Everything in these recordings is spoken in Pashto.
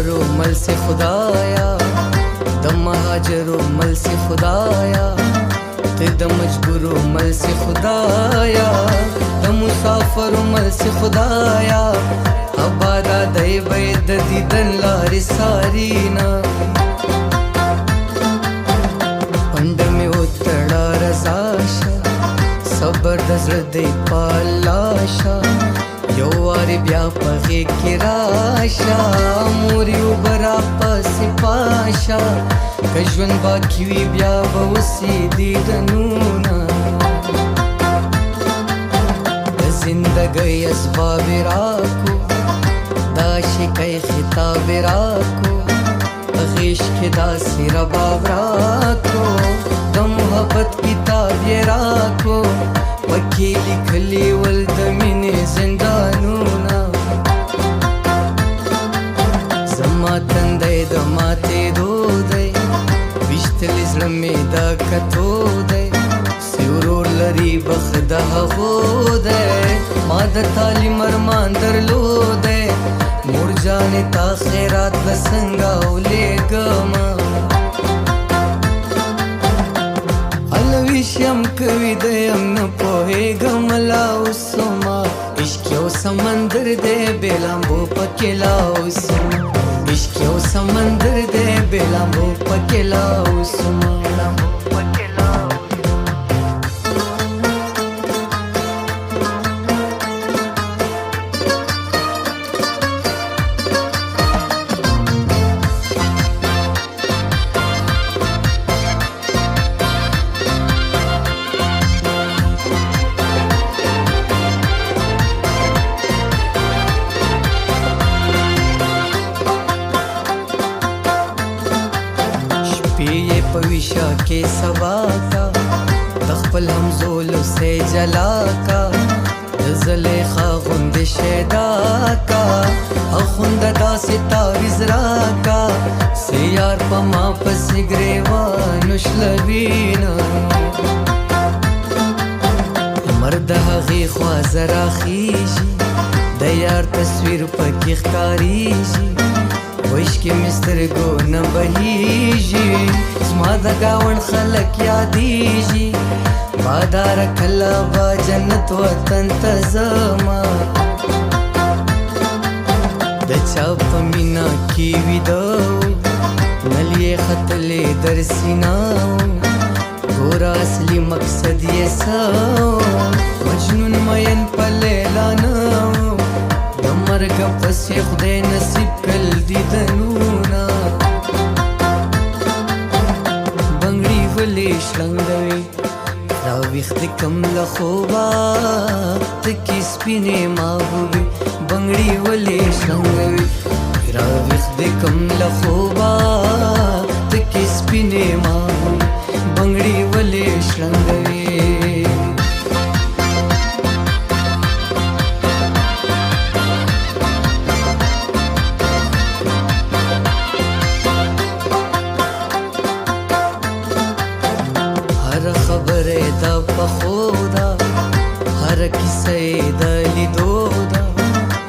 مسافرو مل سے خدایا د مهاجرو مل سے خدایا ته د مجبورو مل سے خدایا د مسافرو مل سے خدایا ابادا دای بيد دیدن لارې سارینا پند می وتړه رضاشا صبر د زړه دی پالاشا یو واری بیا پغې کې راشه موري وبرا پسې پاشه که ژوند باقي وي بیا به وسي دیدنونه د زندګۍ اسباب راکو دا شکای خطاب راکو غیش کې داسې رباب راکو د محبت کتاب یې راکو پکې لیکلي ول د مینې زندانونه زما تندی د ماتېدو دی ویشتلی زړه مې د کتو دی سیورور لري بخت د هغو دی ما د تعلیم ارمان درلودی مور جانې تا خیرات به څنګه ولیږمه الویشم کوي دیم نه پوهېږم لا اوسما عشق یو سمندر دی بې لامبو پکې لا اوسما عشق یو سمندر دی بې لامبو پکې لا اوسما پیه پویشا کې سبا کا تخپل همزولو سے جلا کا زلیخا غند شیدا کا اخوند داسې تعویز را کا سیار پما پس گریوانو شلوینا مرد هغې خوا زرا خیژي د یار تصویر پکې ښکاریږي وشکی مسترګو نه بهیږي زما د ګاونډ خلک یادیږي بادار کله به جنت وطن ته ځمه د چا په مینا کې ویده نل یې ختلې در سینه ګوره اصلي مقصد یې څه مجنون مین په لیلا نه مرګ پسې خدای نصیب کل دیدنونه بنګړي ولې شلنګوي راویښ کم له خوبه تکې سپینې محبوبې بنګړي ولې شلنګوي راویښ کم له خوبه تکې سپینې محبوبې بنګړي ولې شلنګوي خبره دا پخودا هر کیسه دا لیدودا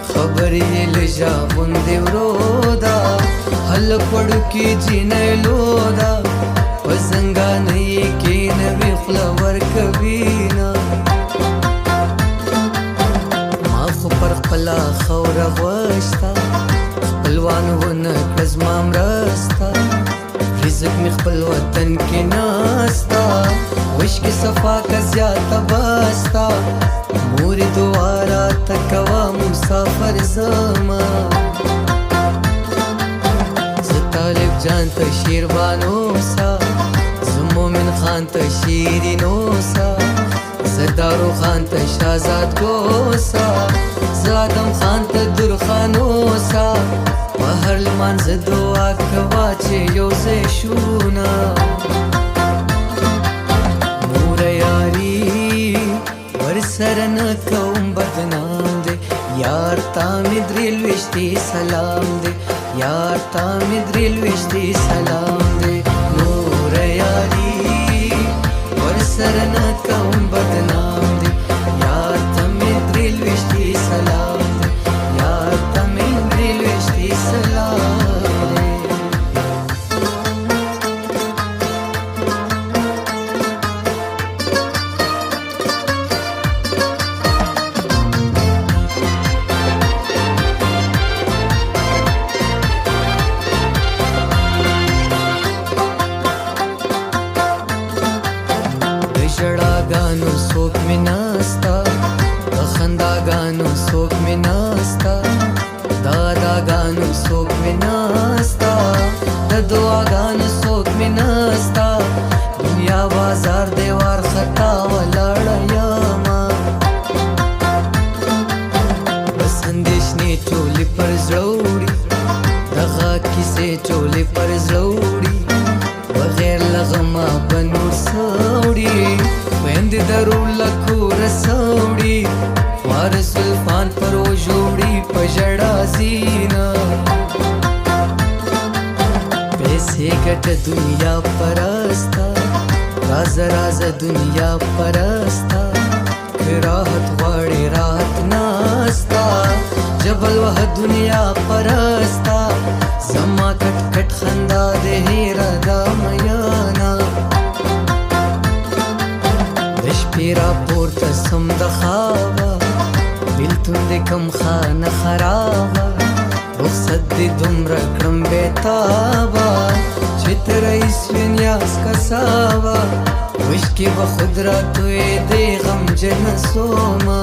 خبرې لږه غوندې ورودا هل پړو کې جینۍ لودا په زنګانۍ کې نوې خوله ورکوینه ما خو پر خپله خوره غوښته خپلوان ونه کړه زما مرسته رزق می خپل وطن کې ناستا وشک صفا کا زیاته باستا مور دوارا تکوا مسافر زما ز طالب جان ته شیروانو سا ز مومن خان ته شیرینو سا ز دارو خان ته شہزاد ګوسا ز آدم خان ته درخانو سا هر لمانځ دعا کوا چې یو ځای شونا نور یاري ورسره نه کوم بدنام دی یار تا مې درې لویشتې سلام دی یار تا مې درې لویشتې سلام دی نور یاري ورسره نه کوم بدنام دی یار تا مې درې لویشتې سلام دی یار تا مې درې لویشتې سلام څوک مې ناستا د خنداګانو څوک مې ناستا د اداګانو څوک مې ناستا د دعاګانو څوک مې ناستا دنیا بازار دیوار خطا ولاړه یمه بس اندېښنې ټولې پر زړه وړي دغه کیسې ټولې پر زړه وړي بغیر له غمه به نور څه وړي خویندې د رول له کوره څه وړي خوار زلفان پر اوږو وړي په ژړا ځینه پیسې ګټه دنیا پرسته رازه رازه دنیا پرسته که راحت غواړې راحت ناسته جبل وه دنیا پرسته زما کټ کټ خندا دې هیره ده میانه د شپې راپورته سم د خوابه بېلتون دې کم خانه خرابه رخصت دې دومره کړم بېتابه چې ته رئیس وې نیاز کسابه وشکې به خود راتوې دې غمجنه سومه